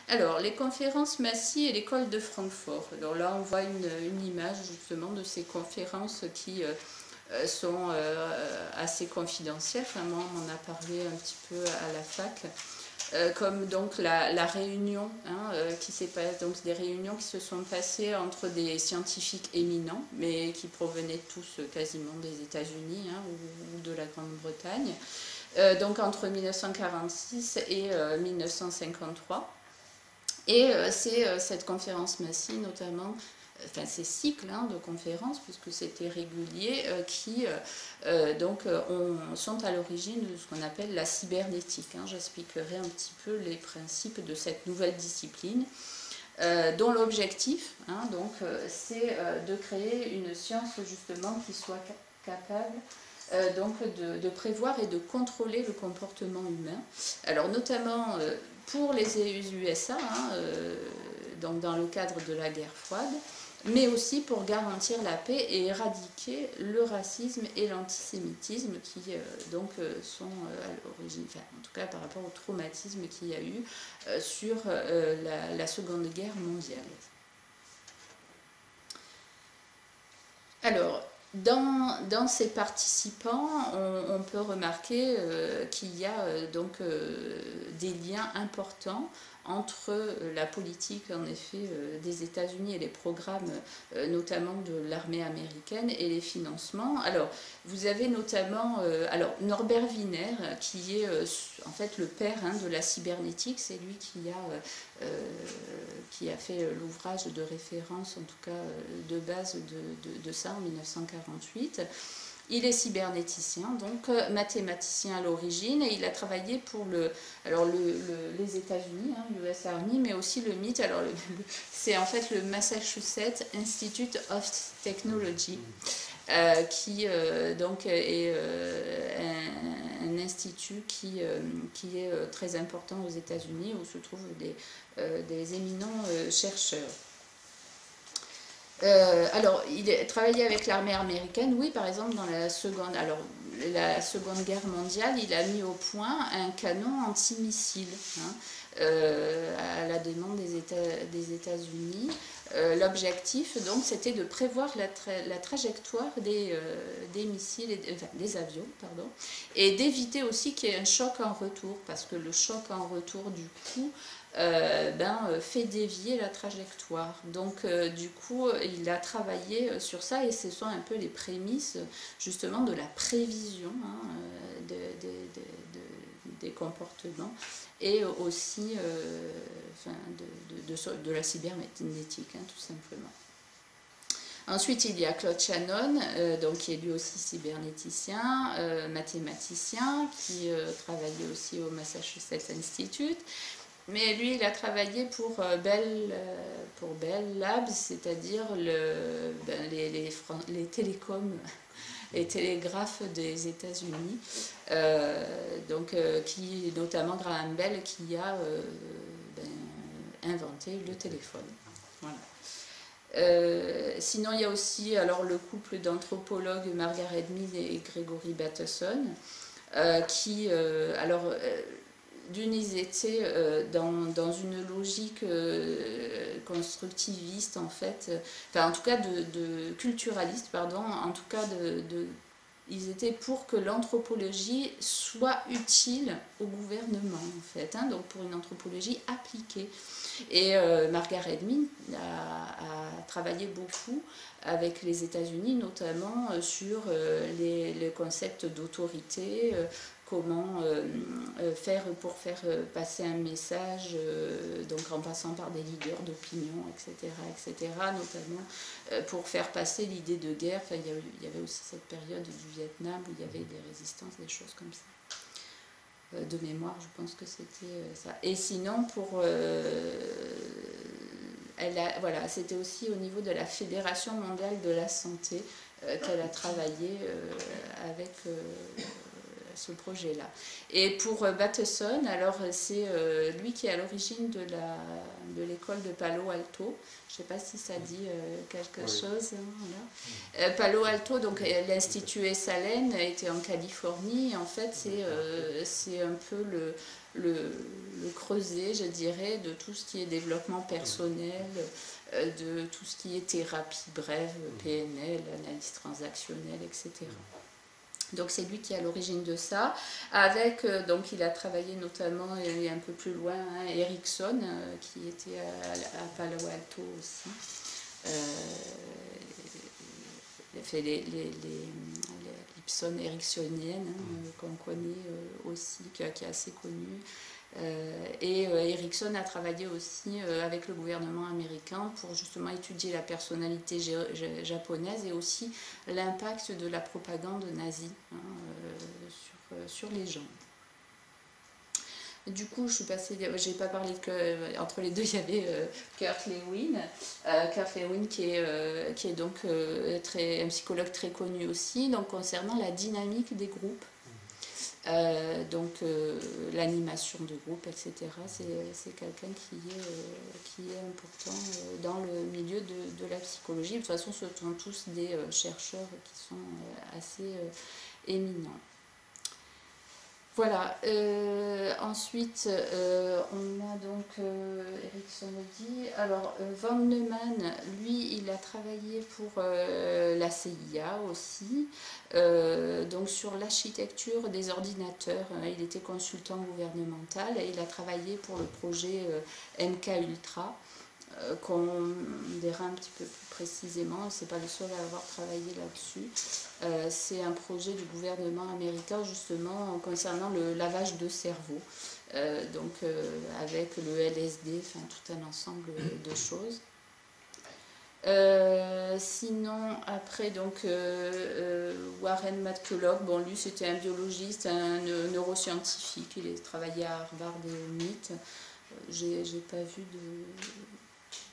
Alors, les conférences Massy et l'école de Francfort. Alors là, on voit une image justement de ces conférences qui sont assez confidentielles. Enfin, moi, on m'en a parlé un petit peu à la fac. Comme donc la réunion qui s'est passée, donc des réunions qui se sont passées entre des scientifiques éminents, mais qui provenaient tous quasiment des États-Unis ou de la Grande-Bretagne, donc entre 1946 et 1953. Et c'est cette conférence Massy notamment, enfin ces cycles de conférences, puisque c'était régulier, qui sont à l'origine de ce qu'on appelle la cybernétique. J'expliquerai un petit peu les principes de cette nouvelle discipline, dont l'objectif c'est de créer une science justement qui soit capable de prévoir et de contrôler le comportement humain. Alors notamment pour les USA, donc dans le cadre de la guerre froide, mais aussi pour garantir la paix et éradiquer le racisme et l'antisémitisme qui sont à l'origine, enfin, en tout cas par rapport au traumatisme qu'il y a eu sur la Seconde Guerre mondiale. Alors, dans ces participants, on peut remarquer qu'il y a des liens importants entre la politique en effet des États-Unis et les programmes notamment de l'armée américaine et les financements. Alors vous avez notamment Norbert Wiener qui est en fait le père de la cybernétique, c'est lui qui a fait l'ouvrage de référence, en tout cas de base de ça en 1948. Il est cybernéticien, donc mathématicien à l'origine, et il a travaillé pour les États-Unis, l'US Army, mais aussi le MIT. Alors, c'est en fait le Massachusetts Institute of Technology, qui donc est un institut qui est très important aux États-Unis, où se trouvent des éminents chercheurs. Alors, il a travaillé avec l'armée américaine, oui, par exemple, dans la Seconde Guerre mondiale, il a mis au point un canon antimissile à la demande des États-Unis. L'objectif, donc, c'était de prévoir la trajectoire des missiles, des avions, pardon, et d'éviter aussi qu'il y ait un choc en retour, parce que le choc en retour, du coup, fait dévier la trajectoire. Donc du coup il a travaillé sur ça, et ce sont un peu les prémices justement de la prévision des comportements, et aussi de la cybernétique, tout simplement. Ensuite, il y a Claude Shannon, qui est lui aussi cybernéticien, mathématicien, qui travaillait aussi au Massachusetts Institute. Mais lui, il a travaillé pour Bell Labs, c'est-à-dire les télécoms, les télégraphes des États-Unis, qui notamment Graham Bell, qui a inventé le téléphone. Voilà. Sinon, il y a aussi le couple d'anthropologues Margaret Mead et Gregory Bateson, qui d'une, ils étaient dans une logique constructiviste, en fait, enfin en tout cas de culturaliste, pardon, en tout cas ils étaient pour que l'anthropologie soit utile au gouvernement, en fait, donc pour une anthropologie appliquée. Et Margaret Mead a travaillé beaucoup avec les États-Unis, notamment sur les concepts d'autorité, comment faire pour faire passer un message, donc en passant par des leaders d'opinion, etc., notamment pour faire passer l'idée de guerre. Enfin, il y avait aussi cette période du Vietnam où il y avait des résistances, des choses comme ça. De mémoire, je pense que c'était ça. Et sinon, c'était aussi au niveau de la Fédération mondiale de la santé qu'elle a travaillé avec ce projet-là. Et pour Bateson, alors c'est lui qui est à l'origine de l'école de Palo Alto. Je ne sais pas si ça dit quelque chose. Voilà. Palo Alto, donc l'Institut Esalen, était en Californie. En fait, c'est un peu le creuset, je dirais, de tout ce qui est développement personnel, de tout ce qui est thérapie brève, PNL, analyse transactionnelle, etc. Donc c'est lui qui est à l'origine de ça. Avec, donc il a travaillé notamment, et un peu plus loin, hein, Ericsson, qui était à Palo Alto aussi. Il a fait l'Ipson ericksonienne, hein, qu'on connaît aussi, qui est assez connue. Et Ericsson a travaillé aussi avec le gouvernement américain pour justement étudier la personnalité japonaise et aussi l'impact de la propagande nazie, hein, sur les gens. Du coup, je suis passée, j'ai pas parlé que entre les deux, il y avait Kurt Lewin, qui est donc un psychologue très connu aussi, donc concernant la dynamique des groupes. L'animation de groupe, etc. C'est quelqu'un qui est important dans le milieu de la psychologie. De toute façon, ce sont tous des chercheurs qui sont assez éminents. Voilà. Ensuite, on a donc Ericsson dit. Alors, von Neumann, lui, il a travaillé pour la CIA aussi, donc sur l'architecture des ordinateurs. Il était consultant gouvernemental et il a travaillé pour le projet MK Ultra, qu'on verra un petit peu plus précisément. C'est pas le seul à avoir travaillé là-dessus. C'est un projet du gouvernement américain justement concernant le lavage de cerveau, avec le LSD, enfin tout un ensemble de choses. Sinon, après, donc, Warren McCulloch, bon, lui c'était un biologiste, un neuroscientifique, il a travaillé à Harvard et au MIT. J'ai pas vu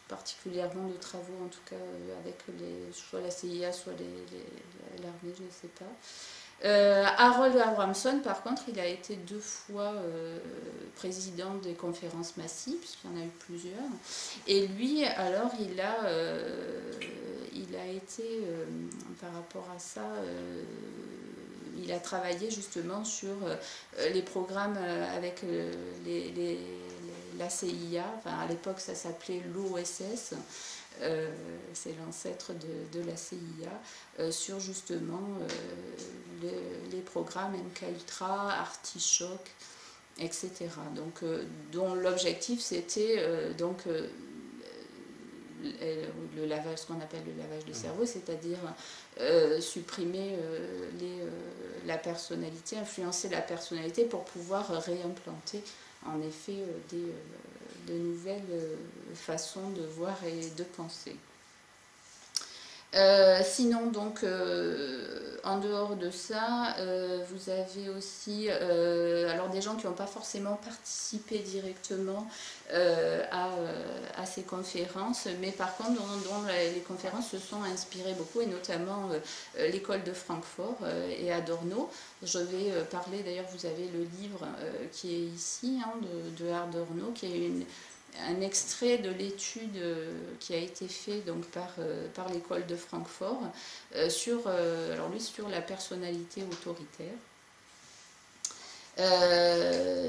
particulièrement de travaux, en tout cas avec soit la CIA, soit l'armée, je ne sais pas. Harold Abramson, par contre, il a été 2 fois président des conférences massives, puisqu'il y en a eu plusieurs. Et lui, alors, il a été, par rapport à ça, il a travaillé justement sur les programmes avec la CIA, enfin à l'époque ça s'appelait l'OSS, c'est l'ancêtre de la CIA, sur justement les programmes MK Ultra, Artichoke, etc. Donc, dont l'objectif c'était le lavage, ce qu'on appelle le lavage du cerveau, c'est-à-dire supprimer la personnalité, influencer la personnalité pour pouvoir réimplanter en effet de nouvelles façons de voir et de penser. Sinon, donc, en dehors de ça, vous avez aussi alors des gens qui n'ont pas forcément participé directement à ces conférences, mais par contre dont les conférences se sont inspirées beaucoup, et notamment l'école de Francfort et Adorno. Je vais parler, d'ailleurs vous avez le livre qui est ici, hein, de Adorno, qui est un extrait de l'étude qui a été faite donc par l'école de Francfort sur la personnalité autoritaire.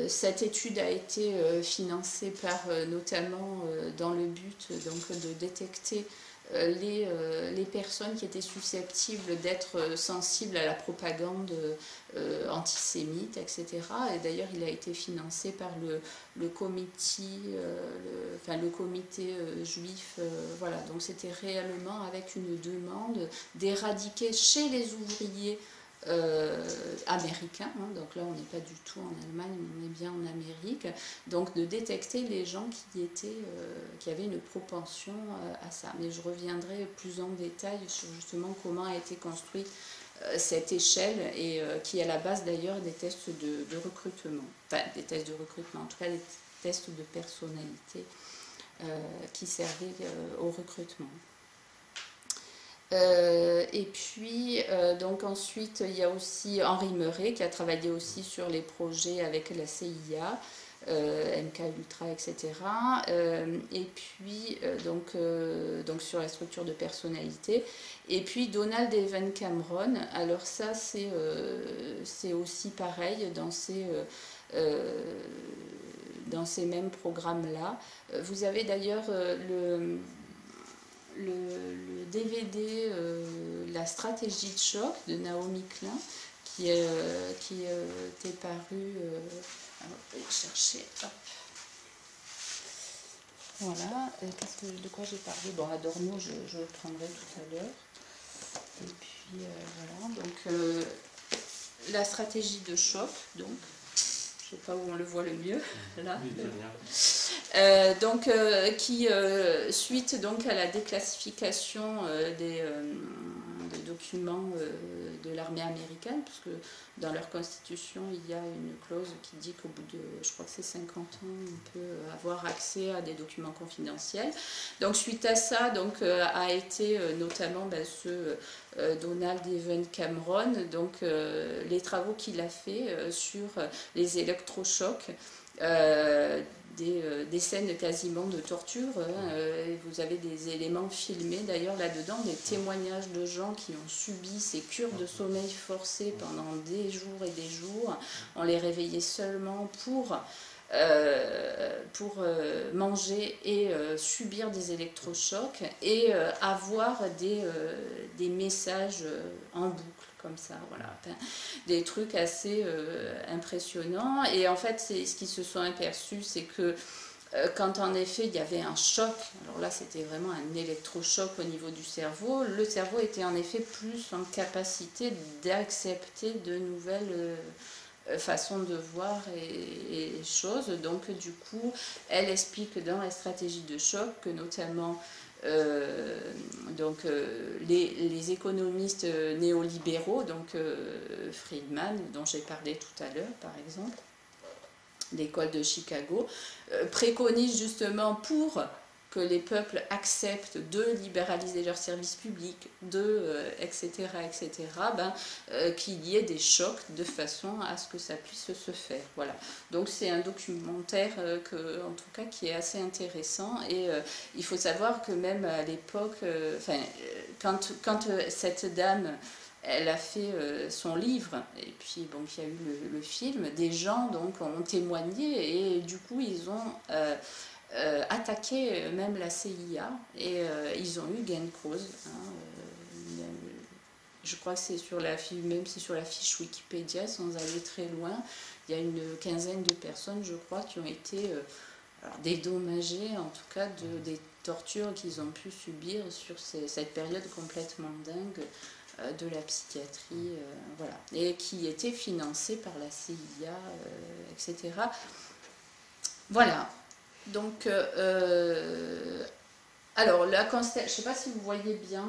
Cette étude a été financée notamment dans le but donc, de détecter les personnes qui étaient susceptibles d'être sensibles à la propagande antisémite, etc. Et d'ailleurs, il a été financé par le comité juif. Voilà, donc c'était réellement avec une demande d'éradiquer chez les ouvriers américains, hein, donc là on n'est pas du tout en Allemagne, on est bien en Amérique, donc de détecter les gens qui avaient une propension à ça. Mais je reviendrai plus en détail sur justement comment a été construite cette échelle et qui est à la base d'ailleurs des tests de recrutement, enfin des tests de recrutement, en tout cas des tests de personnalité qui servaient au recrutement. Et puis, donc ensuite, il y a aussi Henri Meuret qui a travaillé aussi sur les projets avec la CIA, MK Ultra, etc. Et puis, donc sur la structure de personnalité. Et puis, Donald Evan Cameron, alors ça, c'est aussi pareil dans ces dans ces mêmes programmes-là. Vous avez d'ailleurs le DVD La stratégie de choc de Naomi Klein qui était paru. Alors, je vais chercher. Hop. Voilà. De quoi j'ai parlé? Bon, Adorno, je le prendrai tout à l'heure. Et puis voilà. Donc la stratégie de choc. Donc, je ne sais pas où on le voit le mieux. Là. Oui, bien. Donc, qui suite donc à la déclassification des documents de l'armée américaine, parce que dans leur constitution, il y a une clause qui dit qu'au bout de, je crois que c'est 50 ans, on peut avoir accès à des documents confidentiels. Donc suite à ça, donc, a été notamment ce Donald Evan Cameron, donc les travaux qu'il a fait sur les électrochocs, des scènes quasiment de torture. Vous avez des éléments filmés d'ailleurs là-dedans, des témoignages de gens qui ont subi ces cures de sommeil forcées pendant des jours et des jours. On les réveillait seulement pour manger et subir des électrochocs et avoir des messages en boucle comme ça, voilà, enfin, des trucs assez impressionnants. Et en fait, ce qu'ils se sont aperçus, c'est que quand en effet il y avait un choc, alors là c'était vraiment un électrochoc au niveau du cerveau, le cerveau était en effet plus en capacité d'accepter de nouvelles façon de voir et choses. Donc du coup elle explique dans la stratégie de choc que notamment les économistes néolibéraux, donc Friedman dont j'ai parlé tout à l'heure par exemple, l'école de Chicago, préconisent justement pour que les peuples acceptent de libéraliser leurs services publics, etc., qu'il y ait des chocs de façon à ce que ça puisse se faire. Voilà. Donc c'est un documentaire en tout cas qui est assez intéressant, et il faut savoir que même à l'époque, quand cette dame elle a fait son livre, et puis bon, il y a eu le film, des gens donc ont témoigné, et du coup ils ont attaqué même la CIA, et ils ont eu gain de cause. Je crois que c'est sur la fiche, même si sur la fiche Wikipédia, sans aller très loin, il y a une quinzaine de personnes, je crois, qui ont été dédommagées, en tout cas, des tortures qu'ils ont pu subir sur cette période complètement dingue de la psychiatrie, voilà, et qui était financée par la CIA, etc. Voilà. Donc, alors, la constellation, je ne sais pas si vous voyez bien,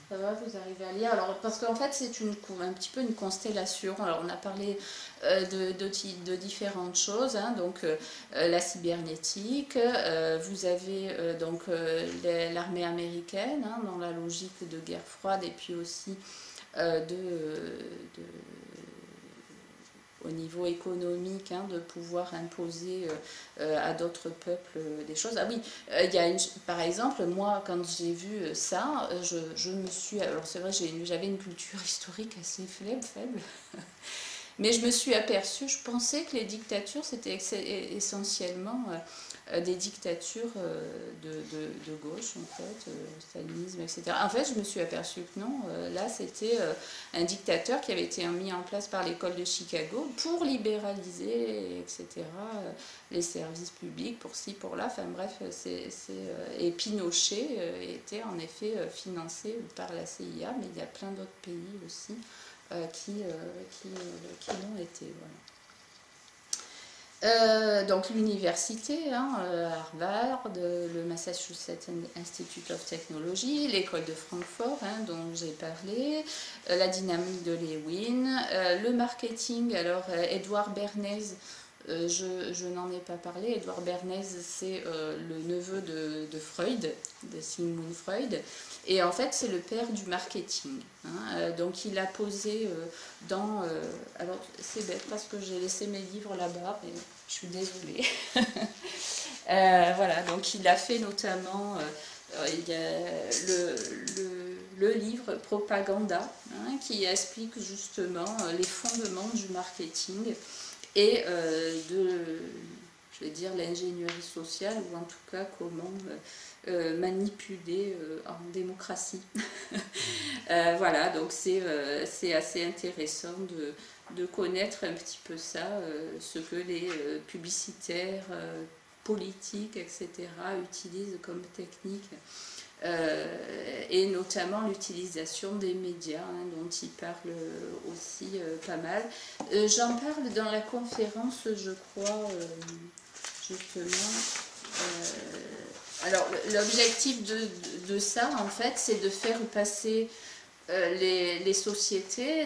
ça va, vous arrivez à lire. Alors, parce qu'en fait, c'est un petit peu une constellation. Alors, on a parlé de différentes choses, hein, donc la cybernétique, vous avez donc l'armée américaine, hein, dans la logique de guerre froide, et puis aussi au niveau économique, hein, de pouvoir imposer à d'autres peuples des choses. Ah oui, par exemple, moi, quand j'ai vu ça, je me suis... Alors c'est vrai, j'avais une culture historique assez faible, mais je me suis aperçue, je pensais que les dictatures, c'était essentiellement des dictatures de gauche, en fait, stalinisme, etc. En fait, je me suis aperçue que non, là, c'était un dictateur qui avait été mis en place par l'école de Chicago pour libéraliser, etc., les services publics, pour ci, pour là, enfin bref, et Pinochet était en effet financé par la CIA, mais il y a plein d'autres pays aussi qui l'ont été, voilà. Donc l'université, hein, Harvard, le Massachusetts Institute of Technology, l'école de Francfort, hein, dont j'ai parlé, la dynamique de Lewin, le marketing. Alors Edouard Bernays, je n'en ai pas parlé. Edouard Bernays, c'est le neveu de Freud, de Sigmund Freud, et en fait c'est le père du marketing, hein. Donc il a posé alors c'est bête parce que j'ai laissé mes livres là-bas, mais je suis désolée. Voilà, donc il a fait notamment il y a le livre Propaganda, hein, qui explique justement les fondements du marketing. et je vais dire, l'ingénierie sociale, ou en tout cas comment manipuler en démocratie. Voilà, donc c'est assez intéressant de connaître un petit peu ça, ce que les publicitaires, politiques, etc. utilisent comme technique. Et notamment l'utilisation des médias, hein, dont il parle aussi pas mal. J'en parle dans la conférence, je crois, justement. Alors, l'objectif de ça, en fait, c'est de faire passer les sociétés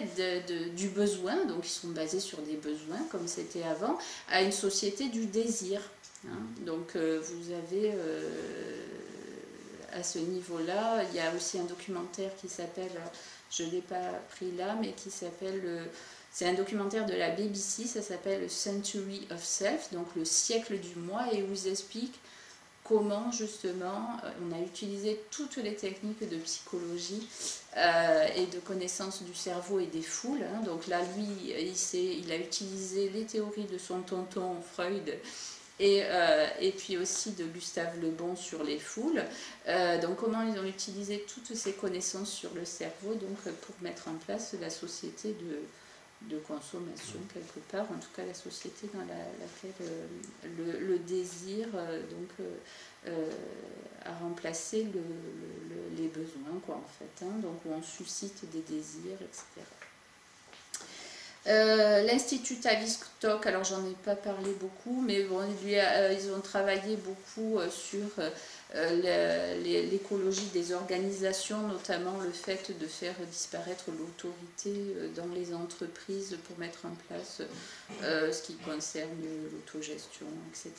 du besoin, donc qui sont basées sur des besoins, comme c'était avant, à une société du désir. Hein. Donc, vous avez... à ce niveau-là, il y a aussi un documentaire qui s'appelle, je ne l'ai pas pris là, mais qui s'appelle, c'est un documentaire de la BBC, ça s'appelle Century of Self, donc le siècle du moi, et où ils expliquent comment justement on a utilisé toutes les techniques de psychologie et de connaissance du cerveau et des foules. Hein. Donc là, lui, il a utilisé les théories de son tonton Freud, et puis aussi de Gustave Le Bon sur les foules. Donc comment ils ont utilisé toutes ces connaissances sur le cerveau donc, pour mettre en place la société de consommation quelque part, en tout cas la société dans laquelle le désir a remplacé les besoins, quoi, en fait, hein, donc où on suscite des désirs, etc. L'Institut Tavistock, alors j'en ai pas parlé beaucoup, mais bon, ils ont travaillé beaucoup sur l'écologie des organisations, notamment le fait de faire disparaître l'autorité dans les entreprises pour mettre en place ce qui concerne l'autogestion, etc.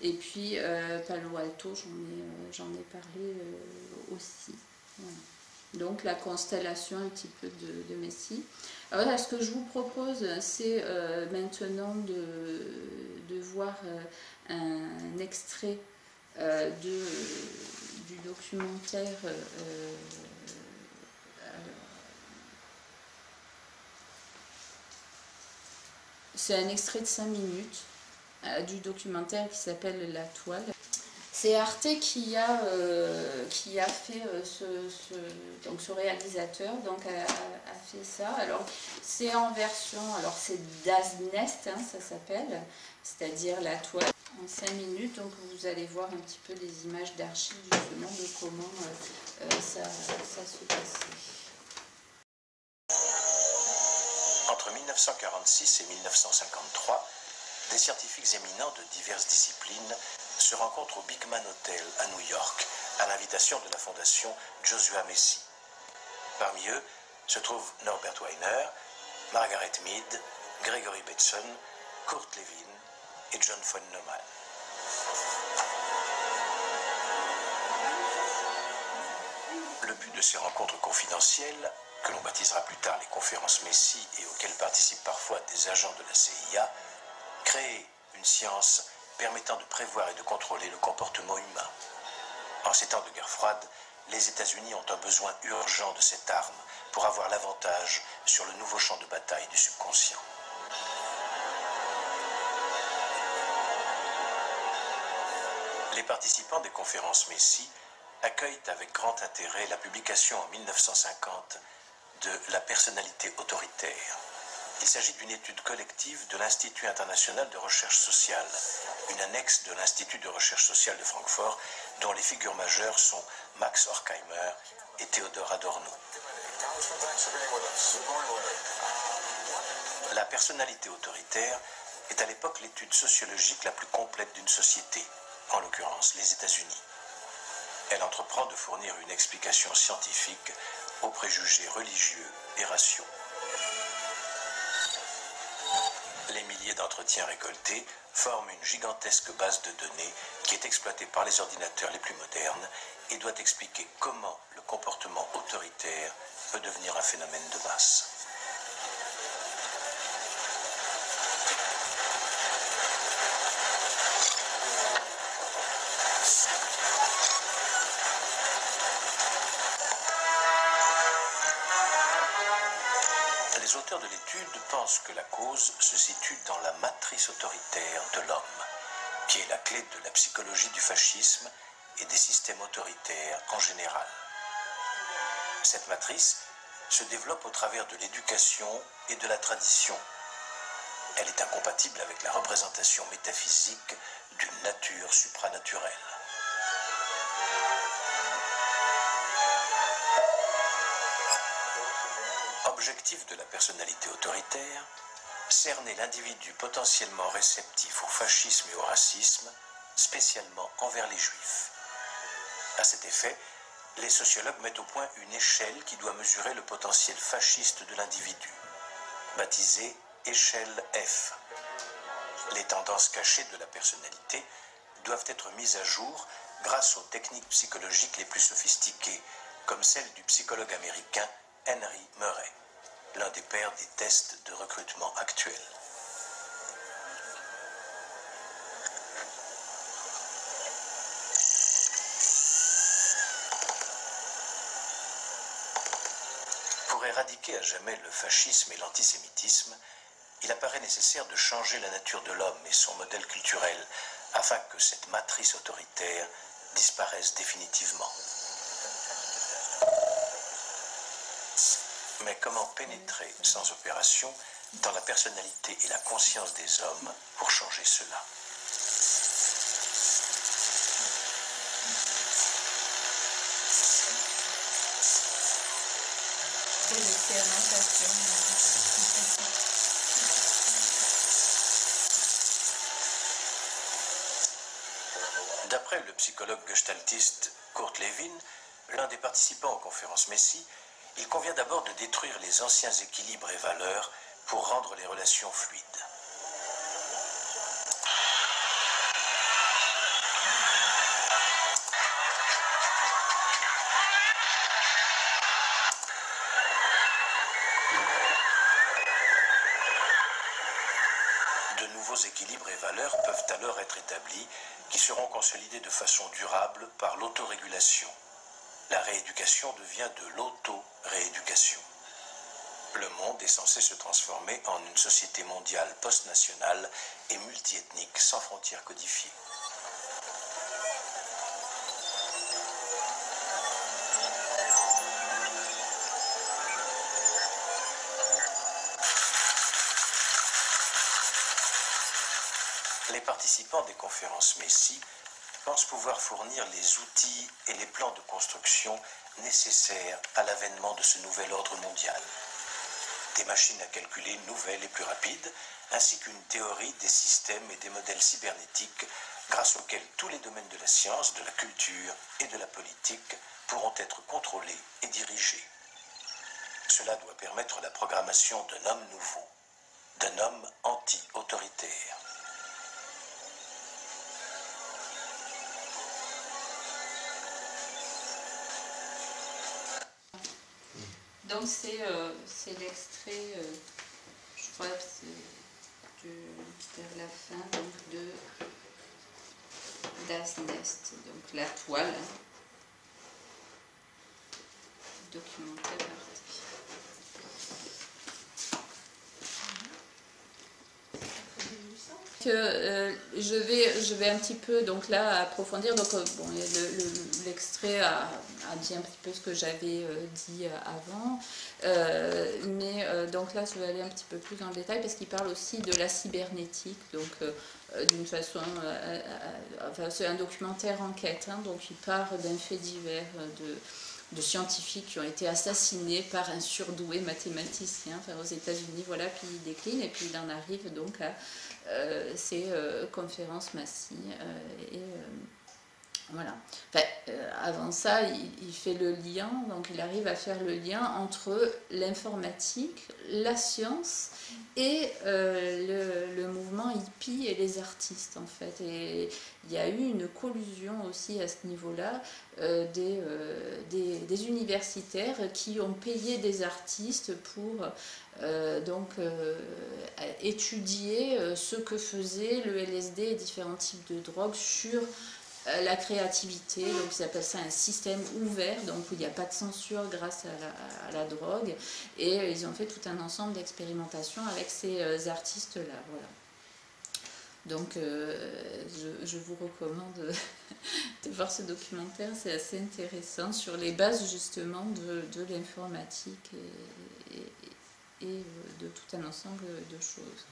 Et puis Palo Alto, j'en ai parlé aussi. Voilà. Donc la constellation un petit peu de Messi. Alors là, ce que je vous propose, c'est maintenant de voir un extrait du documentaire. C'est un extrait de 5 minutes du documentaire qui s'appelle La Toile. C'est Arte qui a fait donc ce réalisateur donc a fait ça. Alors c'est en version, alors c'est Das Nest, hein, ça s'appelle, c'est-à-dire la toile. En 5 minutes, donc vous allez voir un petit peu des images d'archives justement de comment ça se passait. Entre 1946 et 1953, des scientifiques éminents de diverses disciplines se rencontrent au Beekman Hotel à New York, à l'invitation de la fondation Joshua Messi. Parmi eux se trouvent Norbert Weiner, Margaret Mead, Gregory Bateson, Kurt Lewin et John von Neumann. Le but de ces rencontres confidentielles, que l'on baptisera plus tard les conférences Messi et auxquelles participent parfois des agents de la CIA, créer une science permettant de prévoir et de contrôler le comportement humain. En ces temps de guerre froide, les États-Unis ont un besoin urgent de cette arme pour avoir l'avantage sur le nouveau champ de bataille du subconscient. Les participants des conférences Messi accueillent avec grand intérêt la publication en 1950 de La personnalité autoritaire. Il s'agit d'une étude collective de l'Institut international de recherche sociale, une annexe de l'Institut de recherche sociale de Francfort, dont les figures majeures sont Max Horkheimer et Theodor Adorno. La personnalité autoritaire est à l'époque l'étude sociologique la plus complète d'une société, en l'occurrence les États-Unis. Elle entreprend de fournir une explication scientifique aux préjugés religieux et raciaux. Les milliers d'entretiens récoltés forment une gigantesque base de données qui est exploitée par les ordinateurs les plus modernes et doit expliquer comment le comportement autoritaire peut devenir un phénomène de masse. Les auteurs de l'étude pensent que la cause se situe dans la matrice autoritaire de l'homme, qui est la clé de la psychologie du fascisme et des systèmes autoritaires en général. Cette matrice se développe au travers de l'éducation et de la tradition. Elle est incompatible avec la représentation métaphysique d'une nature supranaturelle. Objectif de la personnalité autoritaire, cerner l'individu potentiellement réceptif au fascisme et au racisme, spécialement envers les juifs. À cet effet, les sociologues mettent au point une échelle qui doit mesurer le potentiel fasciste de l'individu, baptisée échelle F. Les tendances cachées de la personnalité doivent être mises à jour grâce aux techniques psychologiques les plus sophistiquées, comme celle du psychologue américain Henry Murray, l'un des pères des tests de recrutement actuels. Pour éradiquer à jamais le fascisme et l'antisémitisme, il apparaît nécessaire de changer la nature de l'homme et son modèle culturel afin que cette matrice autoritaire disparaisse définitivement. Mais comment pénétrer sans opération dans la personnalité et la conscience des hommes pour changer cela? D'après le psychologue gestaltiste Kurt Lewin, l'un des participants aux conférences Messie, il convient d'abord de détruire les anciens équilibres et valeurs pour rendre les relations fluides. De nouveaux équilibres et valeurs peuvent alors être établis qui seront consolidés de façon durable par l'autorégulation. La rééducation devient de l'auto-rééducation. Le monde est censé se transformer en une société mondiale post-nationale et multiethnique sans frontières codifiées. Les participants des conférences Messie pensent pouvoir fournir les outils et les plans de construction nécessaires à l'avènement de ce nouvel ordre mondial. Des machines à calculer nouvelles et plus rapides, ainsi qu'une théorie des systèmes et des modèles cybernétiques grâce auxquels tous les domaines de la science, de la culture et de la politique pourront être contrôlés et dirigés. Cela doit permettre la programmation d'un homme nouveau, d'un homme anti-autoritaire. Donc c'est l'extrait, je crois que c'est vers la fin donc, de Das Nest, donc la toile, documentaire artistique. Je vais un petit peu donc là approfondir. Donc bon, l'extrait a dit un petit peu ce que j'avais dit avant, mais donc là je vais aller un petit peu plus dans le détail parce qu'il parle aussi de la cybernétique, donc d'une façon, enfin c'est un documentaire enquête, hein, donc il part d'un fait divers de scientifiques qui ont été assassinés par un surdoué mathématicien, enfin, aux États-Unis, voilà, puis il décline et puis il en arrive donc à ces conférences Messie et voilà. Enfin, avant ça, il fait le lien, donc il arrive à faire le lien entre l'informatique, la science et le mouvement hippie et les artistes en fait. Et il y a eu une collusion aussi à ce niveau-là des universitaires qui ont payé des artistes pour étudier ce que faisait le LSD et différents types de drogues sur la créativité, donc ils appellent ça un système ouvert, donc où il n'y a pas de censure grâce à la drogue, et ils ont fait tout un ensemble d'expérimentations avec ces artistes-là, voilà. Donc je vous recommande de voir ce documentaire, c'est assez intéressant sur les bases justement de l'informatique et de tout un ensemble de choses.